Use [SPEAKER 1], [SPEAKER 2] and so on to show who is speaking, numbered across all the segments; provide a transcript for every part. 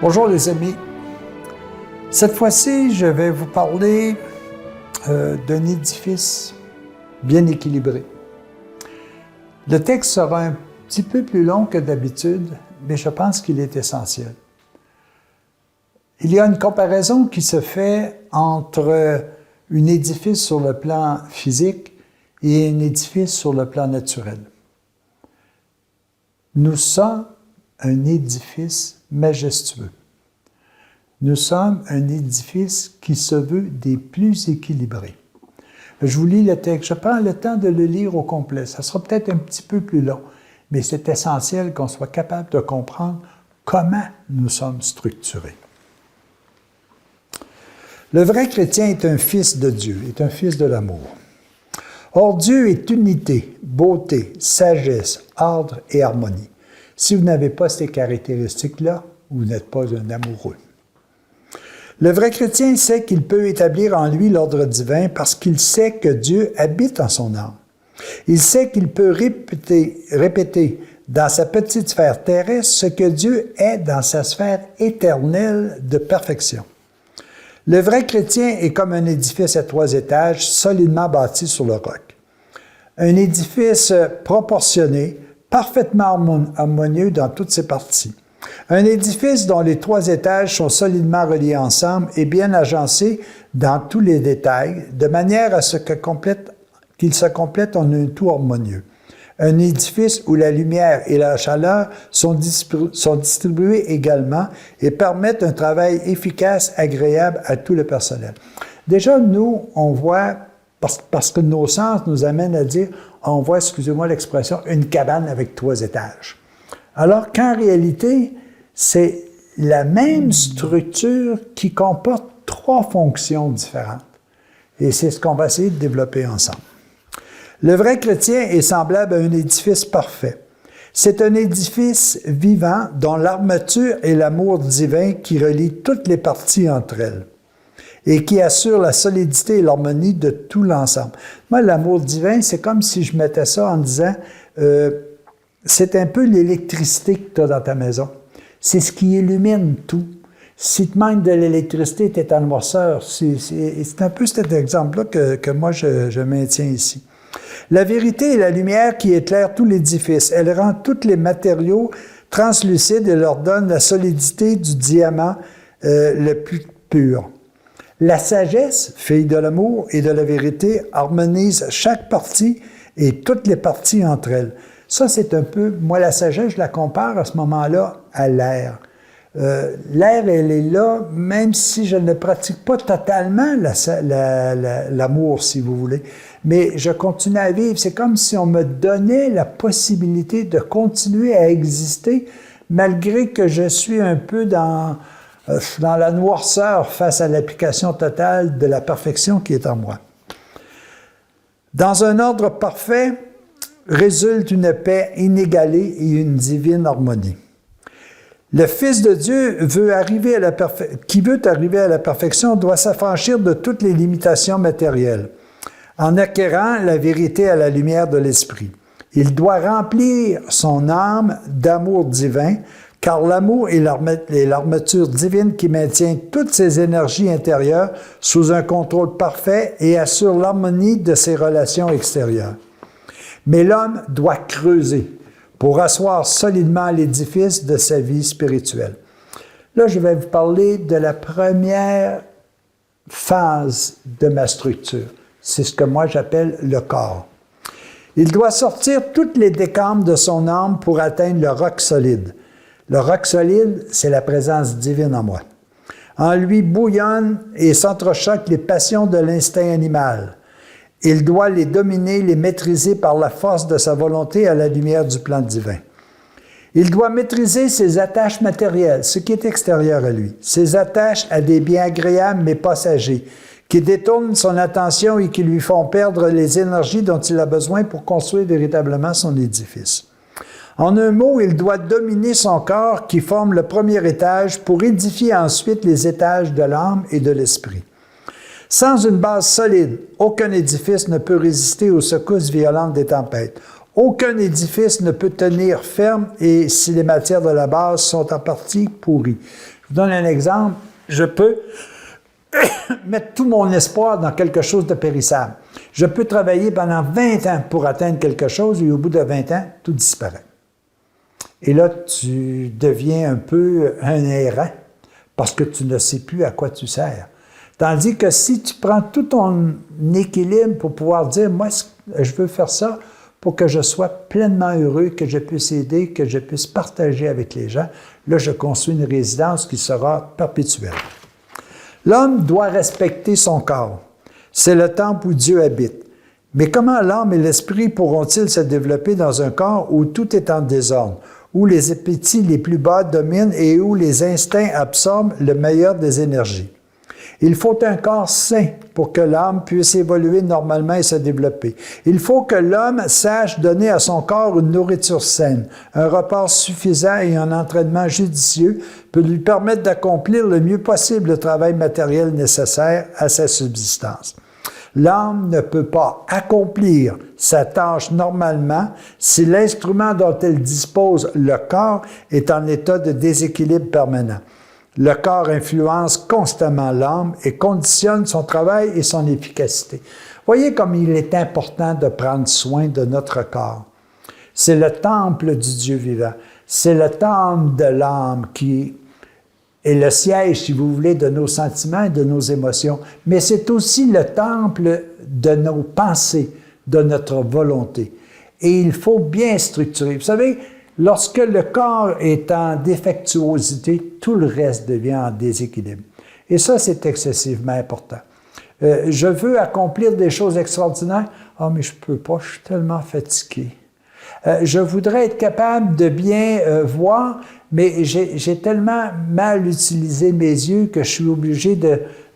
[SPEAKER 1] Bonjour les amis. Cette fois-ci, je vais vous parler d'un édifice bien équilibré. Le texte sera un petit peu plus long que d'habitude, mais je pense qu'il est essentiel. Il y a une comparaison qui se fait entre un édifice sur le plan physique et un édifice sur le plan naturel. Nous sommes un édifice majestueux. Nous sommes un édifice qui se veut des plus équilibrés. Je vous lis le texte. Je prends le temps de le lire au complet. Ça sera peut-être un petit peu plus long, mais c'est essentiel qu'on soit capable de comprendre comment nous sommes structurés. Le vrai chrétien est un fils de Dieu, est un fils de l'amour. Or, Dieu est unité, beauté, sagesse, ordre et harmonie. Si vous n'avez pas ces caractéristiques-là, vous n'êtes pas un amoureux. Le vrai chrétien sait qu'il peut établir en lui l'ordre divin parce qu'il sait que Dieu habite en son âme. Il sait qu'il peut répéter dans sa petite sphère terrestre ce que Dieu est dans sa sphère éternelle de perfection. Le vrai chrétien est comme un édifice à 3 étages solidement bâti sur le roc. Un édifice proportionné, parfaitement harmonieux dans toutes ses parties. Un édifice dont les 3 étages sont solidement reliés ensemble et bien agencés dans tous les détails, de manière à ce qu'il se complète en un tout harmonieux. Un édifice où la lumière et la chaleur sont distribuées également et permettent un travail efficace, agréable à tout le personnel. Déjà, nous, on voit, parce que nos sens nous amènent à dire, on voit, excusez-moi l'expression, une cabane avec 3 étages. Alors qu'en réalité, c'est la même structure qui comporte 3 fonctions différentes. Et c'est ce qu'on va essayer de développer ensemble. Le vrai chrétien est semblable à un édifice parfait. C'est un édifice vivant dont l'armature est l'amour divin qui relie toutes les parties entre elles et qui assure la solidité et l'harmonie de tout l'ensemble. Moi, l'amour divin, c'est comme si je mettais ça en disant c'est un peu l'électricité que tu as dans ta maison. C'est ce qui illumine tout. Si tu manques de l'électricité, tu es en noirceur. C'est un peu cet exemple-là que moi, je maintiens ici. La vérité est la lumière qui éclaire tout l'édifice. Elle rend tous les matériaux translucides et leur donne la solidité du diamant le plus pur. La sagesse, fille de l'amour et de la vérité, harmonise chaque partie et toutes les parties entre elles. Ça, c'est un peu, moi, la sagesse, je la compare à ce moment-là à l'air. L'air, elle est là, même si je ne pratique pas totalement l'amour, si vous voulez. Mais je continue à vivre. C'est comme si on me donnait la possibilité de continuer à exister, malgré que je suis un peu dans la noirceur face à l'application totale de la perfection qui est en moi. Dans un ordre parfait, résulte une paix inégalée et une divine harmonie. Le Fils de Dieu qui veut arriver à la perfection doit s'affranchir de toutes les limitations matérielles, en acquérant la vérité à la lumière de l'Esprit. Il doit remplir son âme d'amour divin, car l'amour est l'armature divine qui maintient toutes ses énergies intérieures sous un contrôle parfait et assure l'harmonie de ses relations extérieures. Mais l'homme doit creuser pour asseoir solidement l'édifice de sa vie spirituelle. Là, je vais vous parler de la première phase de ma structure. C'est ce que moi j'appelle le corps. Il doit sortir toutes les décombres de son âme pour atteindre le roc solide. Le roc solide, c'est la présence divine en moi. En lui bouillonnent et s'entrechoquent les passions de l'instinct animal. Il doit les dominer, les maîtriser par la force de sa volonté à la lumière du plan divin. Il doit maîtriser ses attaches matérielles, ce qui est extérieur à lui, ses attaches à des biens agréables mais passagers, qui détournent son attention et qui lui font perdre les énergies dont il a besoin pour construire véritablement son édifice. En un mot, il doit dominer son corps qui forme le premier étage pour édifier ensuite les étages de l'âme et de l'esprit. Sans une base solide, aucun édifice ne peut résister aux secousses violentes des tempêtes. Aucun édifice ne peut tenir ferme et si les matières de la base sont en partie pourries. Je vous donne un exemple. Je peux mettre tout mon espoir dans quelque chose de périssable. Je peux travailler pendant 20 ans pour atteindre quelque chose et au bout de 20 ans, tout disparaît. Et là, tu deviens un peu un errant parce que tu ne sais plus à quoi tu sers. Tandis que si tu prends tout ton équilibre pour pouvoir dire, moi, je veux faire ça pour que je sois pleinement heureux, que je puisse aider, que je puisse partager avec les gens, là, je construis une résidence qui sera perpétuelle. L'homme doit respecter son corps. C'est le temple où Dieu habite. Mais comment l'âme et l'esprit pourront-ils se développer dans un corps où tout est en désordre, où les appétits les plus bas dominent et où les instincts absorbent le meilleur des énergies? Il faut un corps sain pour que l'âme puisse évoluer normalement et se développer. Il faut que l'homme sache donner à son corps une nourriture saine, un repas suffisant et un entraînement judicieux pour lui permettre d'accomplir le mieux possible le travail matériel nécessaire à sa subsistance. L'âme ne peut pas accomplir sa tâche normalement si l'instrument dont elle dispose, le corps, est en état de déséquilibre permanent. Le corps influence constamment l'âme et conditionne son travail et son efficacité. Voyez comme il est important de prendre soin de notre corps. C'est le temple du Dieu vivant. C'est le temple de l'âme qui est le siège, si vous voulez, de nos sentiments et de nos émotions. Mais c'est aussi le temple de nos pensées, de notre volonté. Et il faut bien structurer. Vous savez, lorsque le corps est en défectuosité, tout le reste devient en déséquilibre. Et ça, c'est excessivement important. Je veux accomplir des choses extraordinaires. Ah, mais je ne peux pas, je suis tellement fatigué. Je voudrais être capable de bien voir, mais j'ai tellement mal utilisé mes yeux que je suis obligé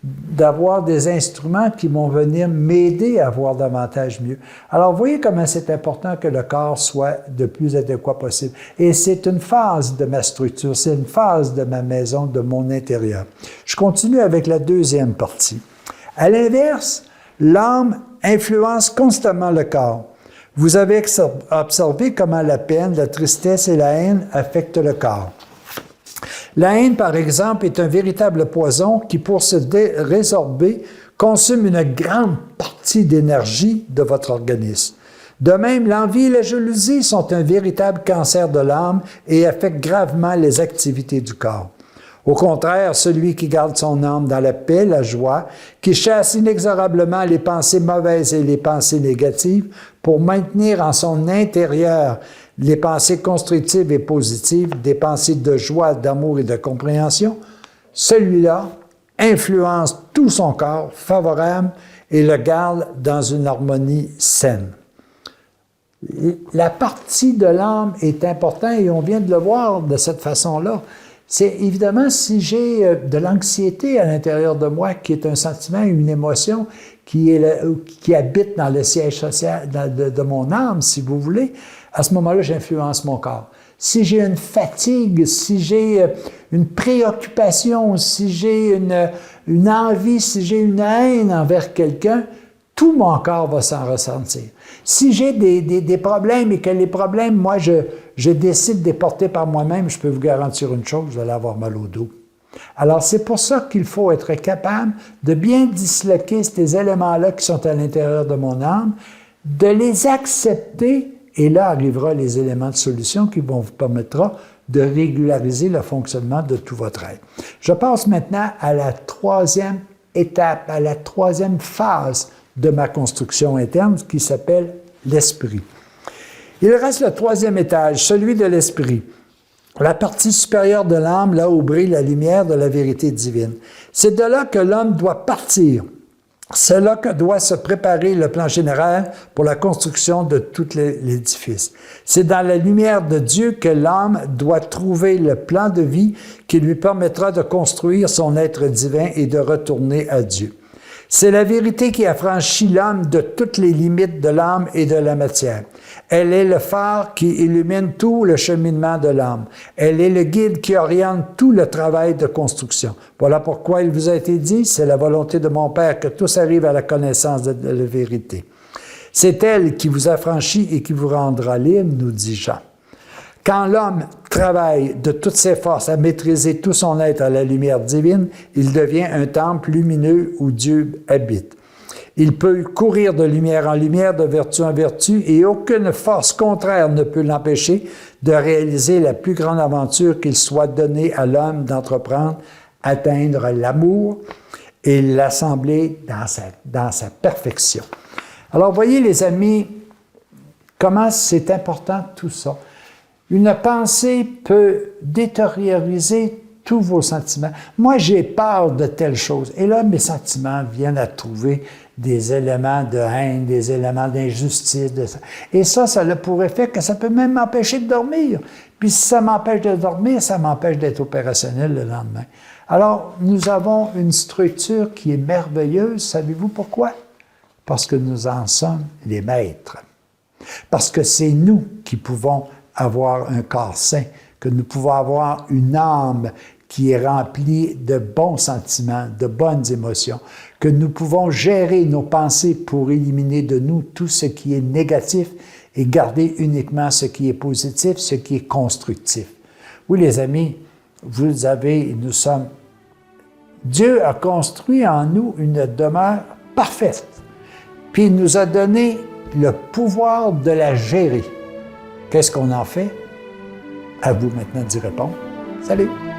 [SPEAKER 1] d'avoir des instruments qui vont venir m'aider à voir davantage mieux. Alors, voyez comment c'est important que le corps soit le plus adéquat possible. Et c'est une phase de ma structure, c'est une phase de ma maison, de mon intérieur. Je continue avec la deuxième partie. À l'inverse, l'âme influence constamment le corps. Vous avez observé comment la peine, la tristesse et la haine affectent le corps. La haine, par exemple, est un véritable poison qui, pour se résorber, consomme une grande partie d'énergie de votre organisme. De même, l'envie et la jalousie sont un véritable cancer de l'âme et affectent gravement les activités du corps. Au contraire, celui qui garde son âme dans la paix, la joie, qui chasse inexorablement les pensées mauvaises et les pensées négatives pour maintenir en son intérieur les pensées constructives et positives, des pensées de joie, d'amour et de compréhension, celui-là influence tout son corps favorable et le garde dans une harmonie saine. La partie de l'âme est importante et on vient de le voir de cette façon-là. C'est évidemment si j'ai de l'anxiété à l'intérieur de moi, qui est un sentiment, une émotion qui habite dans le siège social de mon âme, si vous voulez, à ce moment-là, j'influence mon corps. Si j'ai une fatigue, si j'ai une préoccupation, si j'ai une envie, si j'ai une haine envers quelqu'un, tout mon corps va s'en ressentir. Si j'ai des problèmes et que les problèmes, moi, je décide de les porter par moi-même, je peux vous garantir une chose, vous allez avoir mal au dos. Alors, c'est pour ça qu'il faut être capable de bien disloquer ces éléments-là qui sont à l'intérieur de mon âme, de les accepter, et là arrivera les éléments de solution qui vont vous permettre de régulariser le fonctionnement de tout votre être. Je passe maintenant à la troisième étape, à la troisième phase de ma construction interne, qui s'appelle l'esprit. Il reste le troisième étage, celui de l'esprit, la partie supérieure de l'âme, là où brille la lumière de la vérité divine. C'est de là que l'homme doit partir. C'est là que doit se préparer le plan général pour la construction de tout l'édifice. C'est dans la lumière de Dieu que l'âme doit trouver le plan de vie qui lui permettra de construire son être divin et de retourner à Dieu. C'est la vérité qui affranchit l'homme de toutes les limites de l'âme et de la matière. Elle est le phare qui illumine tout le cheminement de l'âme. Elle est le guide qui oriente tout le travail de construction. Voilà pourquoi il vous a été dit, c'est la volonté de mon Père que tous arrivent à la connaissance de la vérité. C'est elle qui vous affranchit et qui vous rendra libre, nous dit Jean. Quand l'homme travaille de toutes ses forces à maîtriser tout son être à la lumière divine, il devient un temple lumineux où Dieu habite. Il peut courir de lumière en lumière, de vertu en vertu, et aucune force contraire ne peut l'empêcher de réaliser la plus grande aventure qu'il soit donné à l'homme d'entreprendre, atteindre l'amour et l'assembler dans sa perfection. Alors, voyez les amis, comment c'est important tout ça. Une pensée peut détérioriser tous vos sentiments. Moi, j'ai peur de telle chose. Et là, mes sentiments viennent à trouver des éléments de haine, des éléments d'injustice. Et ça a pour effet que ça peut même m'empêcher de dormir. Puis si ça m'empêche de dormir, ça m'empêche d'être opérationnel le lendemain. Alors, nous avons une structure qui est merveilleuse. Savez-vous pourquoi? Parce que nous en sommes les maîtres. Parce que c'est nous qui pouvons avoir un corps sain, que nous pouvons avoir une âme qui est remplie de bons sentiments, de bonnes émotions, que nous pouvons gérer nos pensées pour éliminer de nous tout ce qui est négatif et garder uniquement ce qui est positif, ce qui est constructif. Oui, les amis, nous sommes... Dieu a construit en nous une demeure parfaite, puis il nous a donné le pouvoir de la gérer. Qu'est-ce qu'on en fait? À vous maintenant d'y répondre. Salut!